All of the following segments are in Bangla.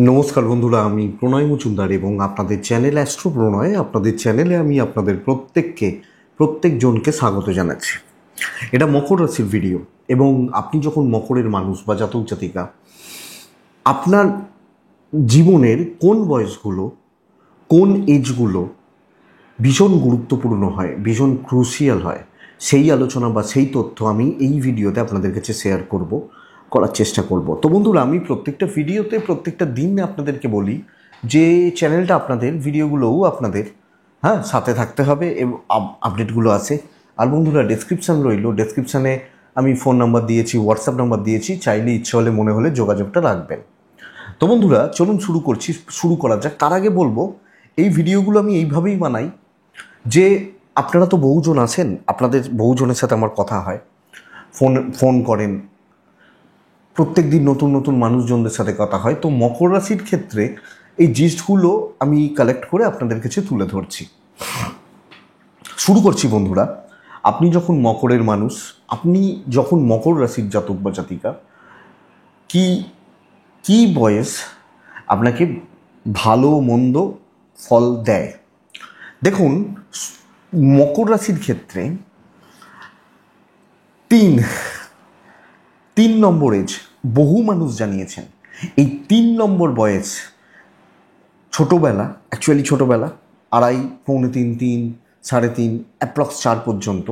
নমস্কার বন্ধুরা, আমি প্রণয় মজুমদার এবং আপনাদের চ্যানেল অ্যাস্ট্রো প্রণয়। আপনাদের চ্যানেলে আমি আপনাদের প্রত্যেকজনকে স্বাগত জানাচ্ছি। এটা মকর রাশির ভিডিও এবং আপনি যখন মকরের মানুষ বা জাতক জাতিকা, আপনার জীবনের কোন বয়সগুলো, কোন এজগুলো ভীষণ গুরুত্বপূর্ণ হয়, ভীষণ ক্রুশিয়াল হয়, সেই আলোচনা বা সেই তথ্য আমি এই ভিডিওতে আপনাদের কাছে শেয়ার করার চেষ্টা করব। তো বন্ধুরা, আমি প্রত্যেকটা ভিডিওতে প্রত্যেকটা দিন আপনাদেরকে বলি যে চ্যানেলটা আপনাদের, ভিডিওগুলোও আপনাদের সাথে থাকতে হবে এবং আপডেটগুলো আছে। আর বন্ধুরা, ডেসক্রিপশানে আমি ফোন নাম্বার দিয়েছি, হোয়াটসঅ্যাপ নাম্বার দিয়েছি, চাইলে ইচ্ছে হলে মনে হলে যোগাযোগটা রাখবেন। তো বন্ধুরা, চলুন শুরু করা যাক। তার আগে বলবো, এই ভিডিওগুলো আমি এইভাবেই বানাই যে আপনারা তো বহুজন আছেন, আপনাদের বহুজনের সাথে আমার কথা হয়, ফোন করেন, প্রত্যেক দিন নতুন নতুন মানুষজনদের সাথে কথা হয়। তো মকর রাশির ক্ষেত্রে এই জিস্টগুলো আমি কালেক্ট করে আপনাদের কাছে তুলে ধরছি। শুরু করছি বন্ধুরা। আপনি যখন মকরের মানুষ, আপনি যখন মকর রাশির জাতক বা জাতিকা, কি বয়স আপনাকে ভালো মন্দ ফল দেয়? দেখুন, মকর রাশির ক্ষেত্রে তিন নম্বর এজ বহু মানুষ জানিয়েছেন। এই 3 নম্বর বয়স ছোটোবেলা, আড়াই, পৌনে তিন, সাড়ে তিন, অ্যাপ্রক্স 4 পর্যন্ত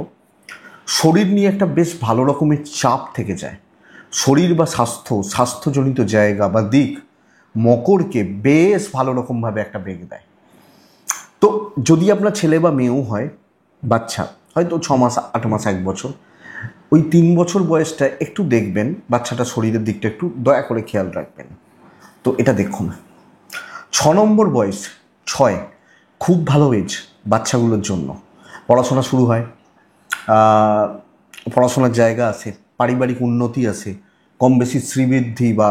শরীর নিয়ে একটা বেশ ভালো রকমের চাপ থেকে যায়। শরীর বা স্বাস্থ্যজনিত জায়গা বা দিক মকরকে বেশ ভালো রকমভাবে একটা বেগ দেয়। তো যদি আপনার ছেলে বা মেয়েও হয়, বাচ্চা হয়তো 6 মাস, 8 মাস, 1 বছর, ওই 3 বছর বয়সটা একটু দেখবেন, বাচ্চাটা শরীরের দিকটা একটু দয়া করে খেয়াল রাখবেন। তো এটা দেখুন। 6 নম্বর বয়স, 6 খুব ভালো এজ বাচ্চাগুলোর জন্য। পড়াশোনা শুরু হয়, পড়াশোনার জায়গা আছে, পারিবারিক উন্নতি আছে, কম বেশি শ্রীবৃদ্ধি বা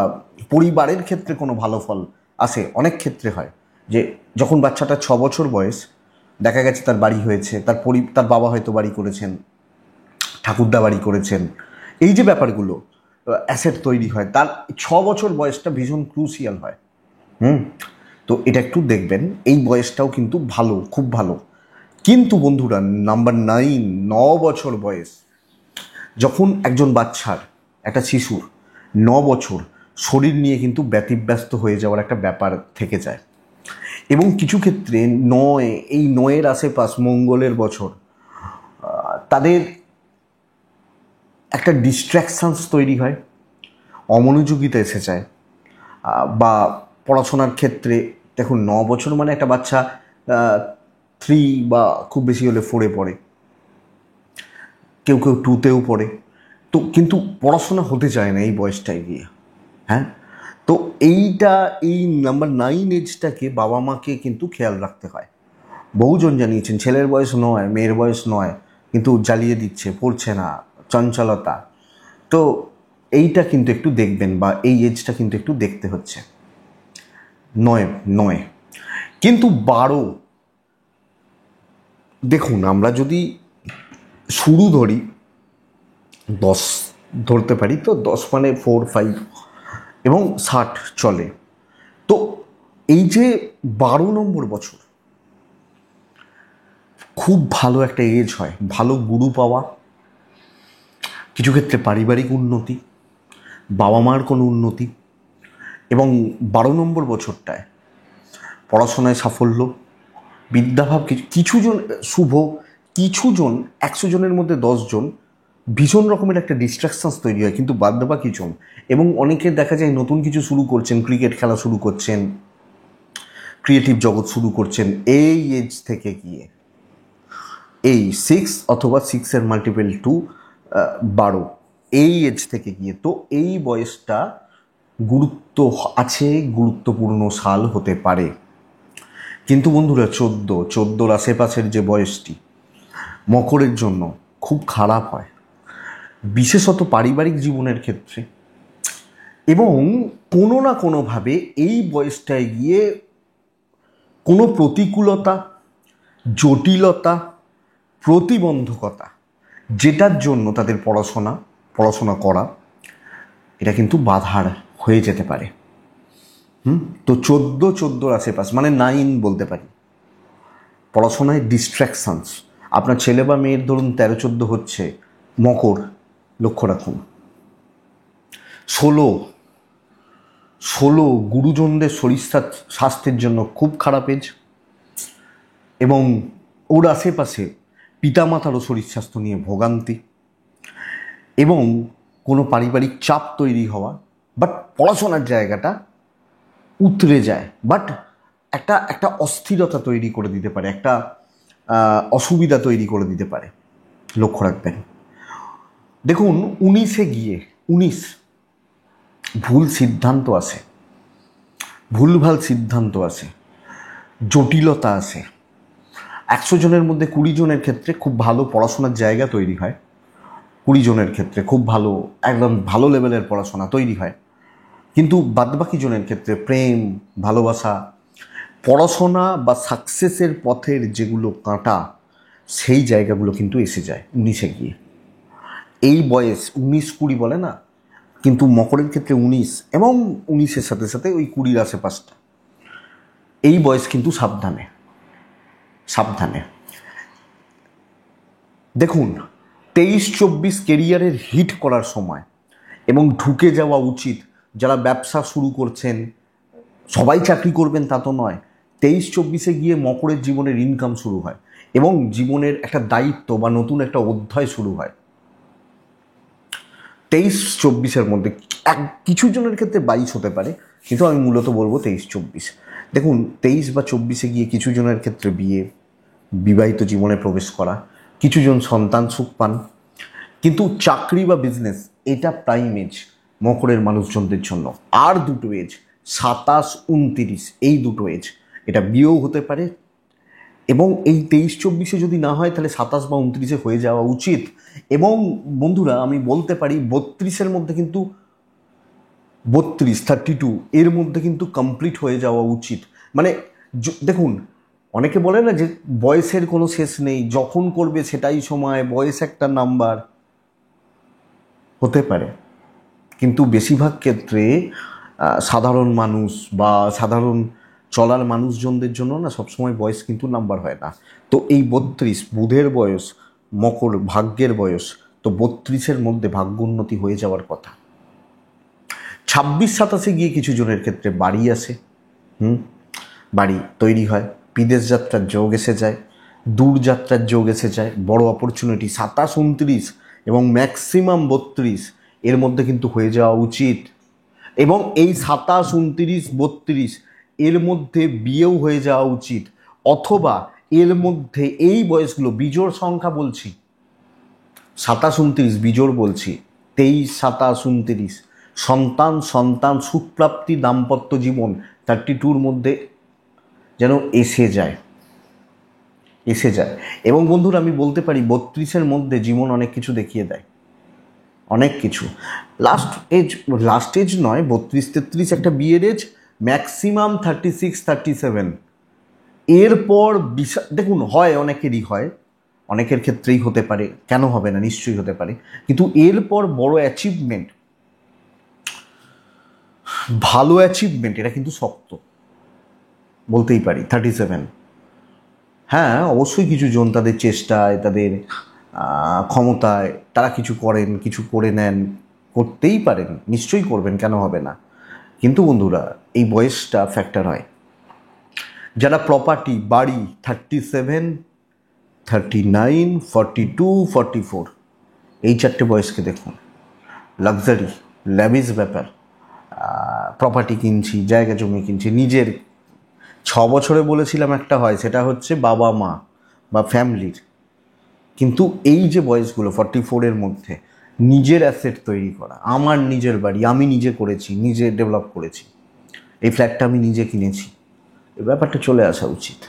পরিবারের ক্ষেত্রে কোনো ভালো ফল আসে। অনেক ক্ষেত্রে হয় যে যখন বাচ্চাটা 6 বছর বয়স, দেখা গেছে তার বাড়ি হয়েছে, তার বাবা হয়তো বাড়ি করেছেন, ঠাকুরদা বাড়ি করেছেন, এই যে ব্যাপারগুলো, অ্যাসেট তৈরি হয়, তার 6 বছর বয়সটা ভীষণ ক্রুশিয়াল হয়। তো এটা একটু দেখবেন, এই বয়সটাও কিন্তু ভালো, খুব ভালো। কিন্তু বন্ধুরা, নাম্বার 9 বছর বয়স, যখন একজন বাচ্চার, একটা শিশুর 9 বছর, শরীর নিয়ে কিন্তু ব্যতিব্যস্ত হয়ে যাওয়ার একটা ব্যাপার থেকে যায়। এবং কিছু ক্ষেত্রে এই 9-এর আশেপাশ মঙ্গলের বছর, তাদের একটা ডিস্ট্র্যাকশানস তৈরি হয়, অমনোযোগিতা এসে যায়, বা পড়াশোনার ক্ষেত্রে দেখুন, 9 বছর মানে একটা বাচ্চা 3 বা খুব বেশি হলে 4-এ পড়ে, কেউ 2-তেও পড়ে। তো কিন্তু পড়াশোনা হতে চায় না এই বয়সটায় গিয়ে। তো এই নাম্বার 9 এজটাকে বাবা মাকে কিন্তু খেয়াল রাখতে হয়। বহুজন জানিয়েছেন ছেলের বয়স 9, মেয়ের বয়স 9, কিন্তু জ্বালিয়ে দিচ্ছে, পড়ছে না, চঞ্চলতা। তো এইটা কিন্তু একটু দেখবেন, বা এই এজটা কিন্তু একটু দেখতে হচ্ছে। 9 কিন্তু 12, দেখুন, আমরা যদি শুরু ধরি 10 ধরতে পারি, তো 10 মানে 4, 5 এবং 60 চলে। তো এই যে 12 নম্বর বছর খুব ভালো একটা এজ হয়, ভালো গুরু পাওয়া, কিছু ক্ষেত্রে পারিবারিক উন্নতি, বাবা মার কোনো উন্নতি, এবং 12 নম্বর বছরটায় পড়াশোনায় সাফল্য, বিদ্যাভাব, কিছুজন শুভ, কিছুজন 100 জনের মধ্যে 10 জন ভীষণ রকমের একটা ডিস্ট্রাকশনস তৈরি হয়, কিন্তু বাদবাকি জন, এবং অনেকে দেখা যায় নতুন কিছু শুরু করছেন, ক্রিকেট খেলা শুরু করছেন, ক্রিয়েটিভ জগৎ শুরু করছেন এই এজ থেকে গিয়ে, এই 6 অথবা 6-এর মাল্টিপল 2, 12, এই এজ থেকে গিয়ে। তো এই বয়সটা গুরুত্বপূর্ণ সাল হতে পারে। কিন্তু বন্ধুরা, 14-র আশেপাশের যে বয়সটি মকরের জন্য খুব খারাপ হয়, বিশেষত পারিবারিক জীবনের ক্ষেত্রে, এবং কোনো না কোনোভাবে এই বয়সটায় গিয়ে কোনো প্রতিকূলতা, জটিলতা, প্রতিবন্ধকতা, যেটার জন্য তাদের পড়াশোনা করা, এটা কিন্তু বাধার হয়ে যেতে পারে। তো 14 আশেপাশ মানে 9 বলতে পারি। পড়াশোনায় ডিস্ট্র্যাকশনস, আপনার ছেলে বা মেয়ের ধরুন 13-14 হচ্ছে, মকর, লক্ষ্য রাখুন। 16 গুরুজনদের শরীর স্বাস্থ্যের জন্য খুব খারাপ এজ, এবং ওর আশেপাশে পিতামাতারও শরীর স্বাস্থ্য নিয়ে ভোগান্তি, এবং কোনো পারিবারিক চাপ তৈরি হওয়া, বাট পড়াশোনার জায়গাটা উতরে যায়, বাট একটা অস্থিরতা তৈরি করে দিতে পারে, একটা অসুবিধা তৈরি করে দিতে পারে, লক্ষ্য রাখবেন। দেখুন 19-এ গিয়ে 19 ভুল সিদ্ধান্ত আসে, ভুলভাল সিদ্ধান্ত আসে, জটিলতা আসে। 100 জনের মধ্যে 20 জনের ক্ষেত্রে খুব ভালো পড়াশোনার জায়গা তৈরি হয়, 20 জনের ক্ষেত্রে খুব ভালো, একদম ভালো লেভেলের পড়াশোনা তৈরি হয়, কিন্তু বাদবাকি জনের ক্ষেত্রে প্রেম, ভালোবাসা, পড়াশোনা বা সাকসেসের পথের যেগুলো কাঁটা, সেই জায়গাগুলো কিন্তু এসে যায় 19-এ গিয়ে। এই বয়স 19-20 বলে না, কিন্তু মকরের ক্ষেত্রে 19 এবং 19-এর সাথে সাথে ওই 20-র আশেপাশটা, এই বয়স কিন্তু সাবধানে। দেখুন 23-24 কেরিয়ারের হিট করার সময়, এবং ঢুকে যাওয়া উচিত। যারা ব্যবসা শুরু করছেন, সবাই চাকরি করবেন তা তো নয়, 23-24-এ গিয়ে মকরের জীবনের ইনকাম শুরু হয়, এবং জীবনের একটা দায়িত্ব বা নতুন একটা অধ্যায় শুরু হয় 23-24-এর মধ্যে। কিছু জনের ক্ষেত্রে 22 হতে পারে, কিন্তু আমি মূলত বলবো 23-24। দেখুন 23 বা 24-এ গিয়ে কিছু জনের ক্ষেত্রে বিয়ে, বিবাহিত জীবনে প্রবেশ করা, কিছুজন সন্তান সুখ পান, কিন্তু চাকরি বা বিজনেস, এটা প্রাইম এজ মকরের মানুষজনদের জন্য। আর দুটো এজ 27-29, এই দুটো এজ, এটা বিয়েও হতে পারে, এবং এই 23-24-এ যদি না হয় তাহলে 27 বা 29-এ হয়ে যাওয়া উচিত। এবং বন্ধুরা আমি বলতে পারি 32-এর মধ্যে কিন্তু 32 এর মধ্যে কিন্তু কমপ্লিট হয়ে যাওয়া উচিত। মানে দেখুন, অনেকে বলে না যে বয়সের কোনো শেষ নেই, যখন করবে সেটাই সময়, বয়স একটা নাম্বার, হতে পারে, কিন্তু বেশিরভাগ ক্ষেত্রে সাধারণ মানুষ বা সাধারণ চলার মানুষজনদের জন্য না সবসময় বয়স কিন্তু নাম্বার হয় না। তো এই 32 বুধের বয়স, মকর ভাগ্যের বয়স, তো 32-এর মধ্যে ভাগ্য উন্নতি হয়ে যাওয়ার কথা। 26-27-এ গিয়ে কিছু জনের ক্ষেত্রে বাড়ি আসে, বাড়ি তৈরি হয়, বিদেশ যাত্রার যোগ এসে যায়, দূর যাত্রার যোগ এসে যায়, বড় অপরচুনিটি 27-29 এবং ম্যাক্সিমাম 32 এর মধ্যে কিন্তু হয়ে যাওয়া উচিত। এবং এই 27-29-32 এর মধ্যে বিয়েও হয়ে যাওয়া উচিত, অথবা এর মধ্যে এই বয়সগুলো বিজোড় সংখ্যা বলছি, 27-29 বিজোড় বলছি, 23-27-29 সন্তান সুখপ্রাপ্তি, দাম্পত্য জীবন 32-র মধ্যে যেন এসে যায়। এবং বন্ধুরা আমি বলতে পারি 32-এর মধ্যে জীবন অনেক কিছু দেখিয়ে দেয়, অনেক কিছু। লাস্ট এজ নয়, 32-33 একটা বিয়ের এজ, ম্যাক্সিমাম 36-37। এরপর দেখুন হয়, অনেকেরই হয়, অনেকের ক্ষেত্রেই হতে পারে, কেন হবে না, নিশ্চয়ই হতে পারে, কিন্তু এরপর বড় অ্যাচিভমেন্ট, ভালো অ্যাচিভমেন্ট, এটা কিন্তু শক্ত বলতেই পারি 37। হ্যাঁ অবশ্যই কিছু জন তাদের চেষ্টায়, তাদের ক্ষমতায় তারা কিছু করেন, কিছু করে নেন, করতেই পারেন, নিশ্চয়ই করবেন, কেন হবে না, কিন্তু বন্ধুরা এই বয়সটা ফ্যাক্টর হয়। যারা প্রপার্টি, বাড়ি 37, 39, 42, 44, এই চারটে বয়সকে দেখুন, লাক্সারি, ল্যাভিশ ব্যাপার, প্রপার্টি কিনছি, জায়গা জমি কিনছি, নিজের 6 বছরে বলেছিলাম একটা হয়, সেটা হচ্ছে বাবা মা বা ফ্যামিলির, কিন্তু এই যে বয়সগুলো 44-এর মধ্যে নিজের অ্যাসেট তৈরি করা, আমার নিজের বাড়ি আমি নিজে করেছি, নিজে ডেভেলপ করেছি, এই ফ্ল্যাটটা আমি নিজে কিনেছি, এই ব্যাপারটা চলে আসা উচিত।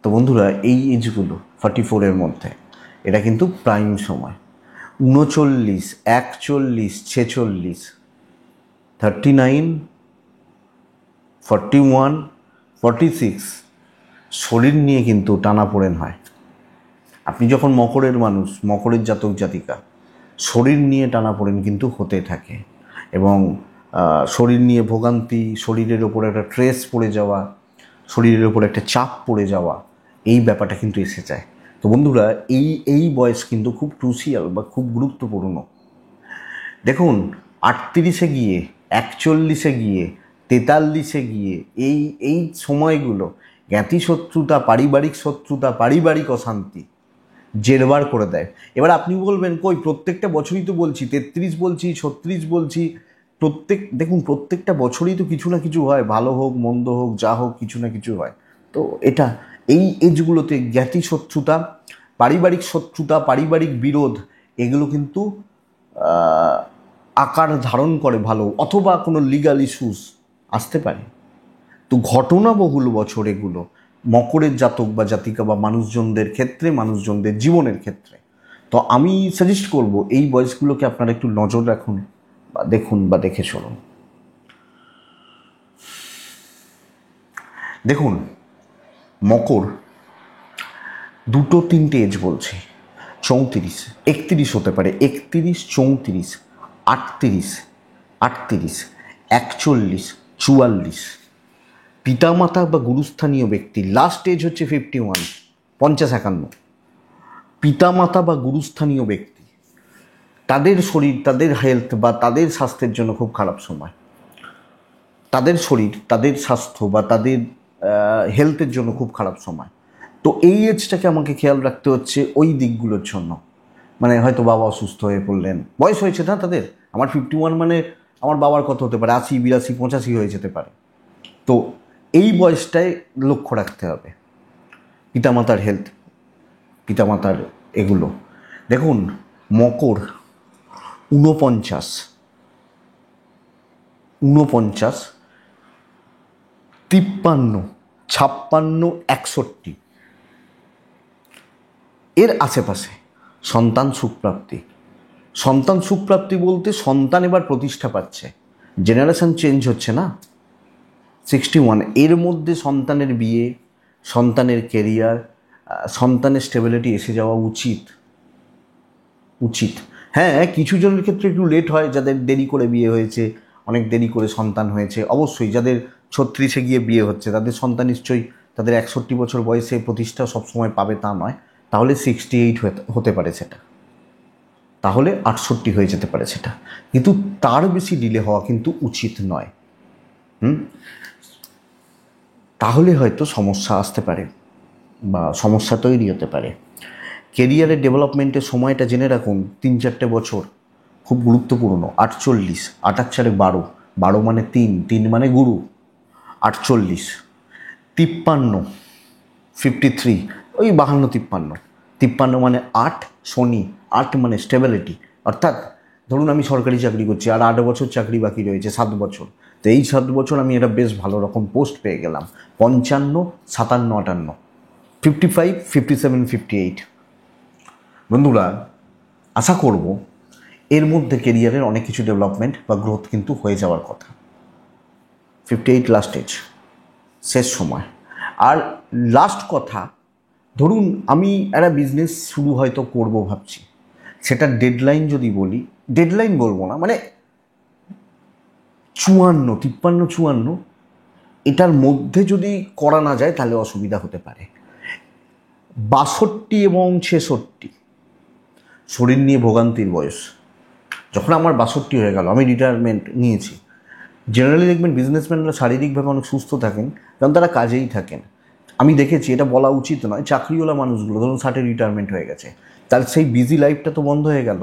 তো বন্ধুরা এই এজগুলো 44-এর মধ্যে, এটা কিন্তু প্রাইম সময়। 39, 41, 46, 39, 41, 46 শরীর নিয়ে কিন্তু টানাপোড়েন হয়। আপনি যখন মকরের মানুষ, মকরের জাতক জাতিকা, শরীর নিয়ে টানাপোড়েন কিন্তু হতে থাকে, এবং শরীর নিয়ে ভোগান্তি, শরীরের ওপর একটা ট্রেস পড়ে যাওয়া, শরীরের ওপর একটা চাপ পড়ে যাওয়া, এই ব্যাপারটা কিন্তু এসে যায়। তো বন্ধুরা, এই বয়স কিন্তু খুব ক্রুশিয়াল বা খুব গুরুত্বপূর্ণ। দেখুন, 38-এ গিয়ে, 41-এ গিয়ে, 43-এ গিয়ে এই সময়গুলো জ্ঞাতি শত্রুতা, পারিবারিক শত্রুতা, পারিবারিক অশান্তি জেরবার করে দেয়। এবার আপনি বলবেন, কই প্রত্যেকটা বছরই তো বলছি, 33 বলছি, 36 বলছি, দেখুন প্রত্যেকটা বছরই তো কিছু না কিছু হয়, ভালো হোক মন্দ হোক যা হোক কিছু না কিছু হয়। তো এটা এই এজগুলোতে জ্ঞাতি শত্রুতা, পারিবারিক শত্রুতা, পারিবারিক বিরোধ, এগুলো কিন্তু আকার ধারণ করে ভালো, অথবা কোনো লিগাল ইস্যুস আসতে পারে। তো ঘটনাবহুল বছর এগুলো মকরের জাতক বা জাতিকা বা মানুষজনদের ক্ষেত্রে, মানুষজনদের জীবনের ক্ষেত্রে। তো আমি সাজেস্ট করব এই বয়সগুলোকে আপনারা একটু নজর রাখুন বা দেখুন বা দেখে চলুন। দেখুন, মকর 2-3টে এজ বলছে, 34, 31 হতে পারে, 31, 34, 38, 38, 41, 44। পিতামাতা বা গুরুস্থানীয় ব্যক্তি, লাস্ট এজ হচ্ছে 51, 50-51। পিতামাতা বা গুরুস্থানীয় ব্যক্তি, তাদের শরীর, তাদের হেলথ বা তাদের স্বাস্থ্যের জন্য খুব খারাপ সময়। তাদের শরীর, তাদের স্বাস্থ্য বা তাদের হেলথের জন্য খুব খারাপ সময়। তো এই এজটাকে আমাকে খেয়াল রাখতে হচ্ছে ওই দিকগুলোর জন্য। মানে হয়তো বাবা অসুস্থ হয়ে পড়লেন, বয়স হয়েছে না তাদের, আমার 51 মানে আমার বাবার কত হতে পারে, 80, 82, 85 হয়ে যেতে পারে। তো এই বয়সটায় লক্ষ্য রাখতে হবে পিতামাতার হেলথ, পিতামাতার এগুলো। দেখুন, মকর 49, 53, 56, 61 এর আশেপাশে সন্তান সুখপ্রাপ্তি। সন্তান সুখপ্রাপ্তি বলতে সন্তান এবার প্রতিষ্ঠা পাচ্ছে, জেনারেশন চেঞ্জ হচ্ছে না। 61 এর মধ্যে সন্তানের বিয়ে, সন্তানের কেরিয়ার, সন্তানের স্টেবিলিটি এসে যাওয়া উচিত। হ্যাঁ, কিছু জনের ক্ষেত্রে একটু লেট হয়, যাদের দেরি করে বিয়ে হয়েছে, অনেক দেরি করে সন্তান হয়েছে। অবশ্যই যাদের 36-এ গিয়ে বিয়ে হচ্ছে তাদের সন্তান নিশ্চয়ই তাদের 61 বছর বয়সে প্রতিষ্ঠা সবসময় পাবে তা নয়, তাহলে 68 হতে পারে সেটা, তাহলে 68 হয়ে যেতে পারে সেটা, কিন্তু তার বেশি ডিলে হওয়া কিন্তু উচিত নয়। তাহলে হয়তো সমস্যা আসতে পারে বা সমস্যা তৈরি হতে পারে। কেরিয়ারের ডেভেলপমেন্টের সময়টা জেনে রাখুন, 3-4টে বছর খুব গুরুত্বপূর্ণ। 48, 8-4, 12, 12 মানে 3, 3 মানে গুরু, 48, 53, 53, ওই 52, 53 মানে 8, শনি, 8 মানে স্টেবিলিটি। অর্থাৎ ধরুন আমি সরকারি চাকরি করছি, আর 8 বছর চাকরি বাকি রয়েছে, 7 বছর। তো এই 7 বছর আমি একটা বেশ ভালো রকম পোস্ট পেয়ে গেলাম। 55, 57, 58, 55, 57, 58। বন্ধুরা, আশা করব এর মধ্যে কেরিয়ারের অনেক কিছু ডেভেলপমেন্ট বা গ্রোথ কিন্তু হয়ে যাওয়ার কথা। 58 লাস্ট এজ, শেষ সময়। আর লাস্ট কথা, ধরুন আমি একটা বিজনেস শুরু হয়তো করব ভাবছি, সেটা ডেডলাইন যদি বলি, ডেডলাইন বলবো না, মানে 54, 53, 54 এটার মধ্যে যদি করা না যায় তাহলে অসুবিধা হতে পারে। 62 এবং 66 শরীর নিয়ে ভোগান্তির বয়স। যখন আমার 62 হয়ে গেল, আমি রিটায়ারমেন্ট নিয়েছি। জেনারেলি দেখবেন বিজনেসম্যানরা শারীরিকভাবে অনেক সুস্থ থাকেন, কারণ তারা কাজেই থাকেন। আমি দেখেছি, এটা বলা উচিত নয়, চাকরিওয়ালা মানুষগুলো ধরুন 60-এ রিটায়ারমেন্ট হয়ে গেছে, তার সেই বিজি লাইফটা তো বন্ধ হয়ে গেল।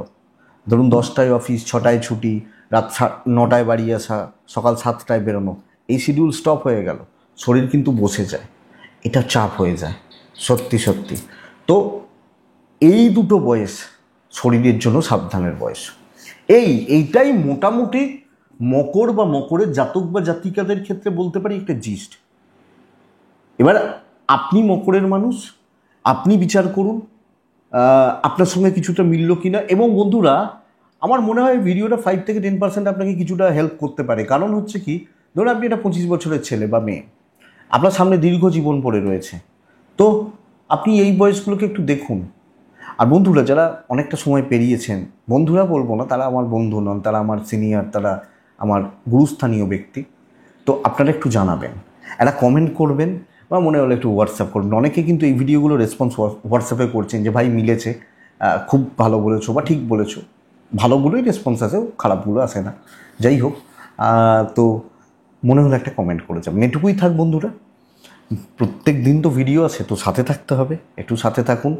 ধরুন 10টায় অফিস, 6টায় ছুটি, রাত 9টায় বাড়ি আসা, সকাল 7টায় বেরোনো, এই শিডিউল স্টপ হয়ে গেল, শরীর কিন্তু বসে যায়, এটা চাপ হয়ে যায় সত্যি সত্যি। তো এই দুটো বয়স শরীরের জন্য সাবধানের বয়স। এইটাই মোটামুটি মকর বা মকরের জাতক বা জাতিকাদের ক্ষেত্রে বলতে পারি একটা জিস্ট। এবার আপনি মকরের মানুষ, আপনি বিচার করুন আপনার সঙ্গে কিছুটা মিলল কিনা। এবং বন্ধুরা, আমার মনে হয় ভিডিওটা 5-10% আপনাকে কিছুটা হেল্প করতে পারে। কারণ হচ্ছে কি, ধরুন আপনি একটা 25 বছরের ছেলে বা মেয়ে, আপনার সামনে দীর্ঘ জীবন পড়ে রয়েছে, তো আপনি এই বয়সগুলোকে একটু দেখুন। আর বন্ধুরা যারা অনেকটা সময় পেরিয়েছেন, বন্ধুরা বলবো না, তারা আমার বন্ধু নন, তারা আমার সিনিয়র, তারা আমার গুরুস্থানীয় ব্যক্তি। তো আপনারা একটু জানাবেন, একটা কমেন্ট করবেন বা মনে হলে একটু হোয়াটসঅ্যাপ করবেন। অনেকে কিন্তু এই ভিডিওগুলো রেসপন্স হোয়াটসঅ্যাপে করছেন যে ভাই মিলেছে, খুব ভালো বলেছো বা ঠিক বলেছো। ভালোগুলোই রেসপন্স আসে, খারাপগুলো আসে না। যাই হোক, তো মনে হলো একটা কমেন্ট করে যাবেন। এটুকুই থাক বন্ধুরা। প্রত্যেক দিন তো ভিডিও আছে, তো সাথে থাকতে হবে। একটু সাথে থাকুন,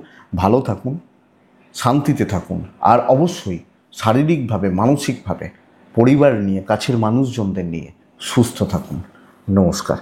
ভালো থাকুন, শান্তিতে থাকুন, আর অবশ্যই শারীরিকভাবে মানসিকভাবে পরিবার নিয়ে, কাছের মানুষজনদের নিয়ে সুস্থ থাকুন। নমস্কার।